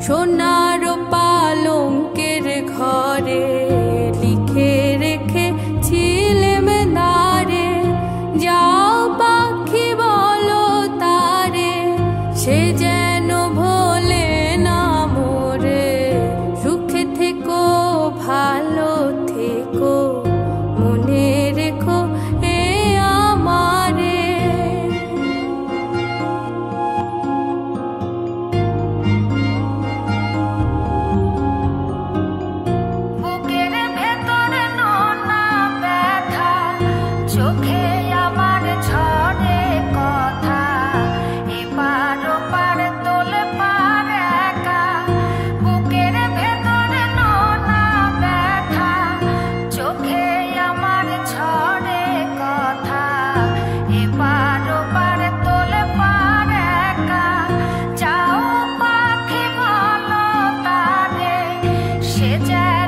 সোনার পালঙ্কের ঘরে লিখে রেখেছিলেম নারে, যাও পাখি বলো তারে, সে যেন ভোলে না মোরে। সুখে থেকো ভালো থেকো, মনে রেখো এ আমারে। বুকের ভেতরে নোনা ব্যথা, চোখে আমার ঝরে কথা, এপার ওপার তোলে পার একা। বুকের ভেতরে নোনা ব্যথা, চোখে আমার ঝরে কথা, এপার ওপার তোলে পার একা। যাও পাখি বলো তারে, সে যেন